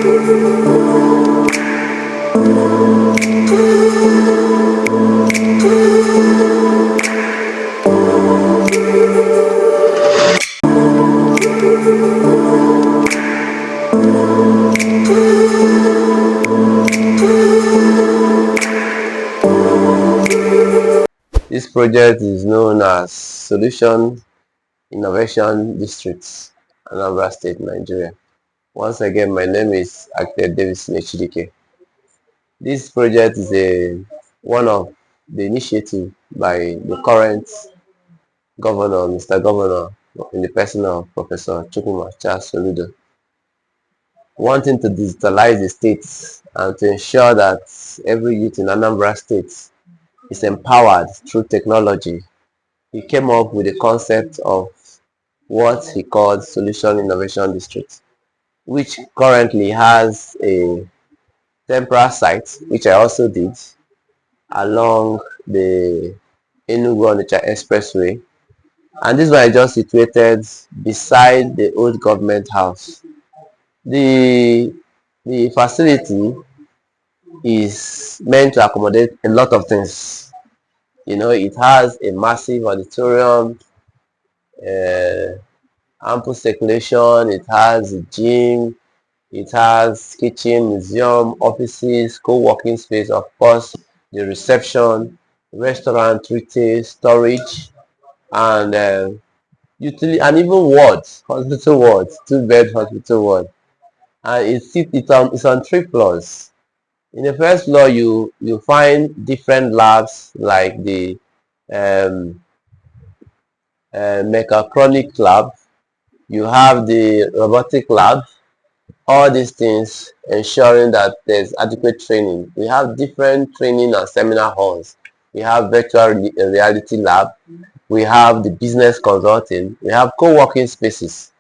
This project is known as Solution Innovation Districts, Anambra State, Nigeria. Once again, my name is Actor Davis Nechidike. This project is one of the initiative by the current governor, Mr. Governor, in the person of Professor Chukwuma SOLUDO, wanting to digitalize the states and to ensure that every youth in Anambra State is empowered through technology. He came up with the concept of what he called Solution Innovation District, which currently has a temporary site, which I also did, along the Enugu-Onitsha Expressway. And this one is just situated beside the old government house. The facility is meant to accommodate a lot of things. You know, it has a massive auditorium, ample circulation, it has a gym, it has kitchen, museum, offices, co-working space, of course, the reception, restaurant, retail, storage, and utility, and even wards, hospital wards, 2-bed hospital ward. And it's on 3 floors. In the first floor, you find different labs like the mechatronic lab. You have the robotic lab. All these things ensuring that there's adequate training. We have different training and seminar halls. We have virtual reality lab. We have the business consulting. We have co-working spaces.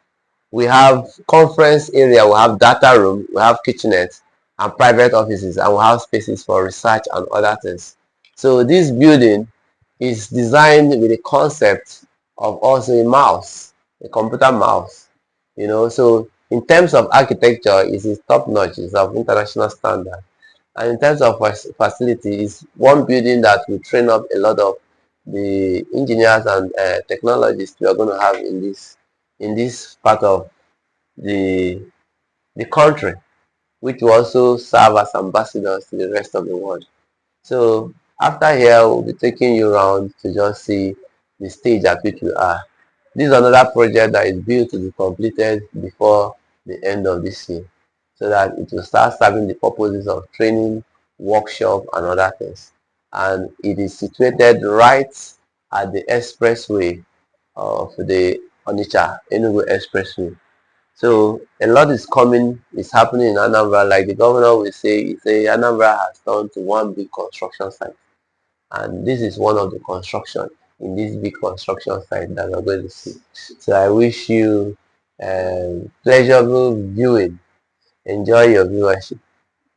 We have conference area. We have data room. We have kitchenette and private offices, and we have spaces for research and other things. So this building is designed with a concept of also a mouse, a computer mouse. You know, so in terms of architecture, it is top notch, it's of international standard. And in terms of facility, it's one building that will train up a lot of the engineers and technologists we are going to have in this part of the country, which will also serve as ambassadors to the rest of the world. So after here, we'll be taking you around to just see the stage at which we are. This is another project that is built to be completed before the end of this year, so that it will start serving the purposes of training, workshop, and other things. And it is situated right at the expressway of the Onitsha Enugu Expressway. So a lot is happening in Anambra. Like the governor will say Anambra has turned to one big construction site, and this is one of the construction in this big construction site that we're going to see. So I wish you pleasurable viewing. Enjoy your viewership.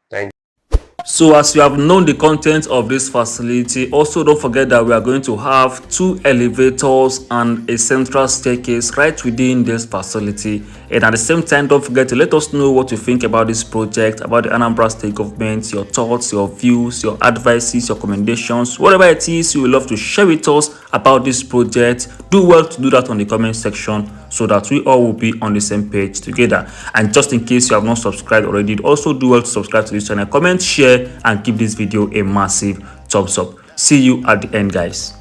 Thank you. So as you have known the content of this facility, also don't forget that we are going to have 2 elevators and a central staircase right within this facility. And at the same time, don't forget to let us know what you think about this project, about the Anambra State government, your thoughts, your views, your advices, your recommendations, whatever it is you would love to share with us about this project. Do well to do that on the comment section, so that we all will be on the same page together. And just in case you have not subscribed already, also do well to subscribe to this channel, comment, share, and give this video a massive thumbs up. See you at the end, guys.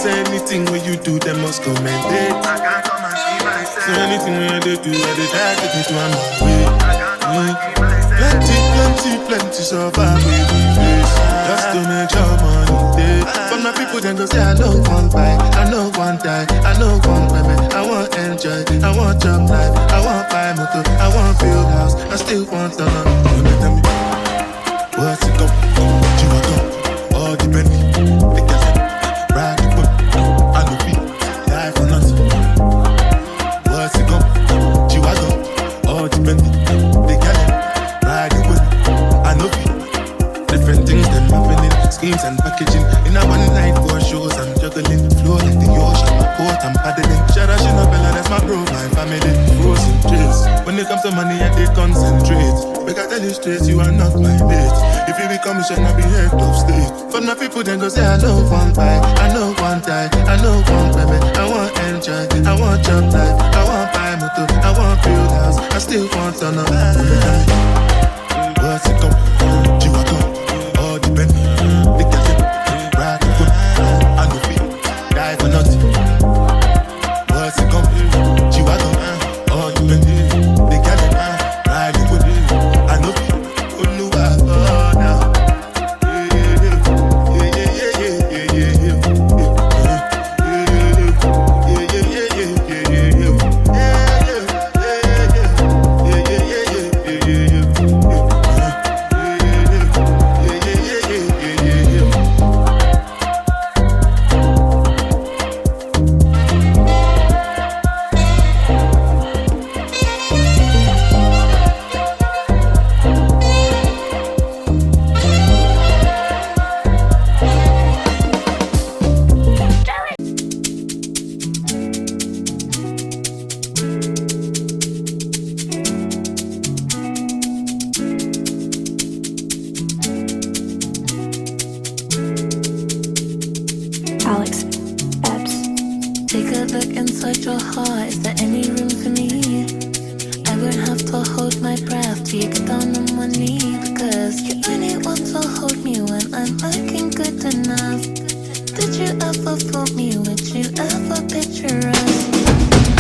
Anything when you do, they must commend it. I can't come and see myself. So anything when they do, they try to get to my way. Plenty so far with the face. Just to make your money. For my people, then go say, I don't want buy, I don't want die, I don't want women, I want enjoy, I want job life, I want buy motor, I want build house, I still want the love. Don't tell me what's it go? You want go? All the money. Ride the boat, I go be die for nothing. What's it Shara Shinabella, that's my bro, my family. Frozen trace. When it comes to money, I they concentrate. Make I tell you straight, you are not my mate. If you become a shall be head of state. For my people, then go say, I know one buy, I know one die, I know one baby. I want enjoy, I want job life, I want buy motor, I want build house, I still want to know. What's it come? Chihuahua, all depend. The cat, ride the whip, I know feet, die for nothing. What's it come? Chihuahua, all depend. The cat, ride the whip, I know feet. Oluwa, oh now. Alex Epps. Take a look inside your heart. Is there any room for me? I won't have to hold my breath till you get down on one knee. Because you only want to hold me when I'm looking good enough. Did you ever fool me? Would you ever picture us?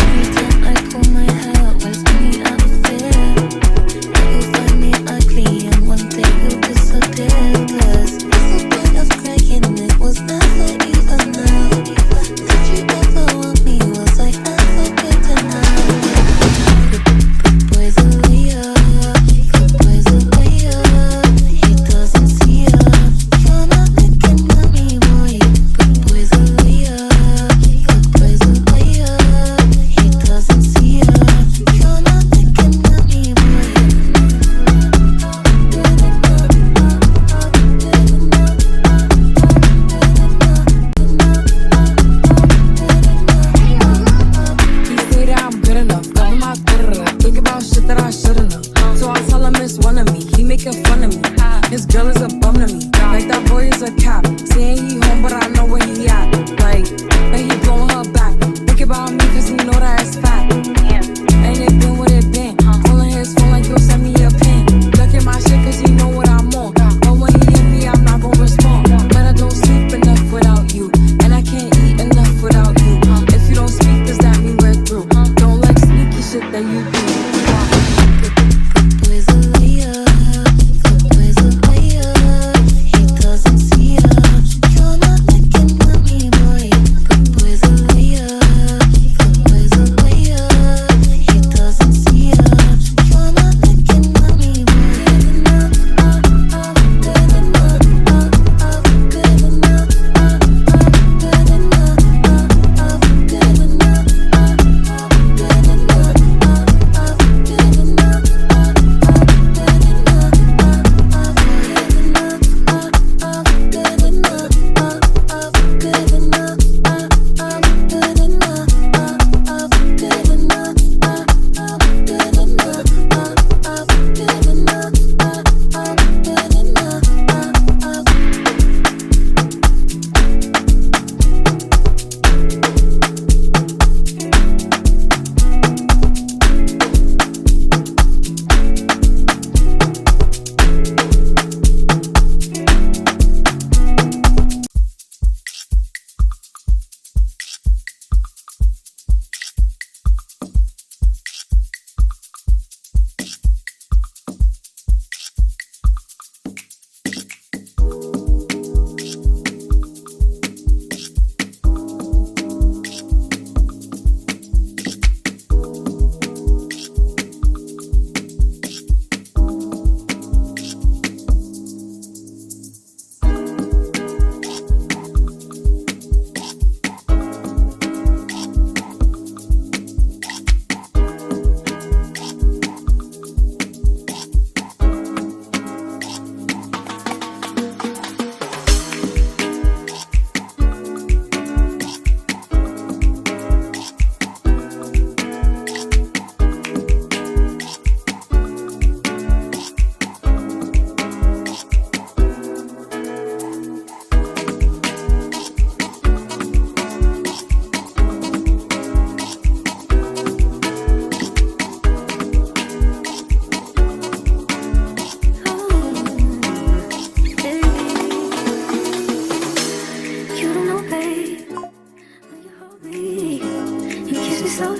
Every time I pull my hair out, was me out of fear. You'll find me ugly and one day you'll disappear. Cause the point of crying, it was never even now. Did you ever want me? Was I ever good enough?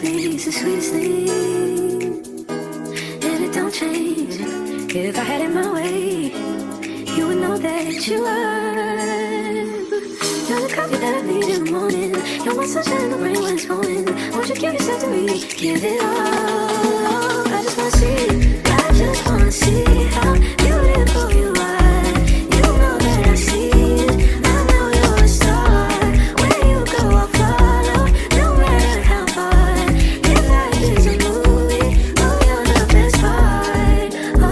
baby's the sweetest thing, and it don't change. If I had it my way, you would know that you are. You're the coffee that I need in the morning. You're my sunshine in the rain when it's pouring. Won't you give yourself to me? Give it all. I just wanna see. I just wanna see how beautiful you are. You know that I see it. I know you're a star. Where you go, I'll follow. No matter how far. If life is a movie, oh, you're the best part. Oh,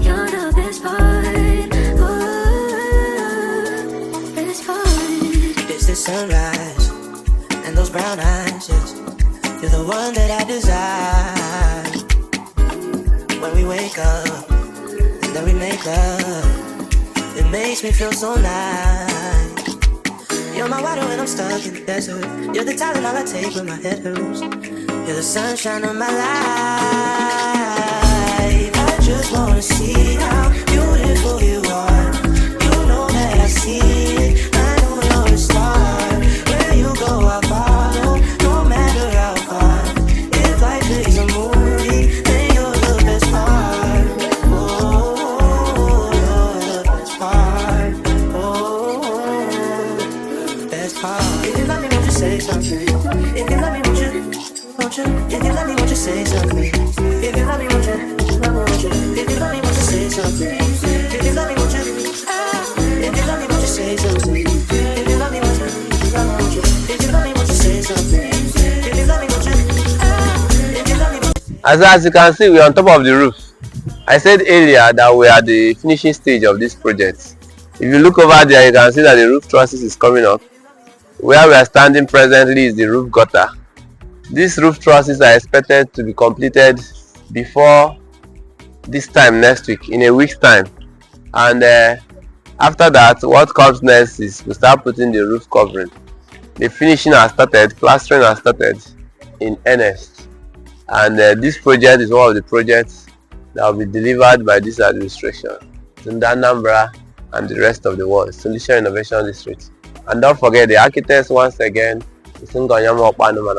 you're the best part. Oh, best part. It's the sunrise and those brown eyes, yes. You're the one that I desire. When we wake up and then we make love, it makes me feel so nice. You're my water when I'm stuck in the desert. You're the talent all I take when my head hurts. You're the sunshine of my life. I just wanna see how beautiful you are. You know that I see it. I know you're a star. Where you go, I follow. No matter how far. If life is a movie, then you're the best part. Oh, you're the best part. Oh, best part. If you love me, won't you say something? If you love me, won't you? If you love me, won't you say something? If you love me, won't you? If you love me, won't you say something? If you love me, won't you? If you love me, won't you say something? If you love me, won't you? If you love me, won't you say something? If you love me, won't you? If you love me, won't you? As you can see, we're on top of the roof. I said earlier that we are at the finishing stage of this project. If you look over there, you can see that the roof trusses is coming up. Where we are standing presently is the roof gutter. These roof trusses are expected to be completed before this time next week, in a week's time. And after that, what comes next is we start putting the roof covering. The finishing has started, plastering has started in earnest. And this project is one of the projects that will be delivered by this administration to Anambra and the rest of the world, Solution Innovation District. And don't forget the architects once again, and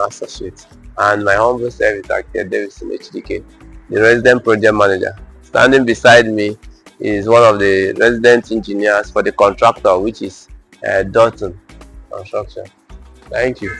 Associates, and my humble service architect Davidson HDK, the resident project manager. Standing beside me is one of the resident engineers for the contractor, which is Dalton Construction. Thank you.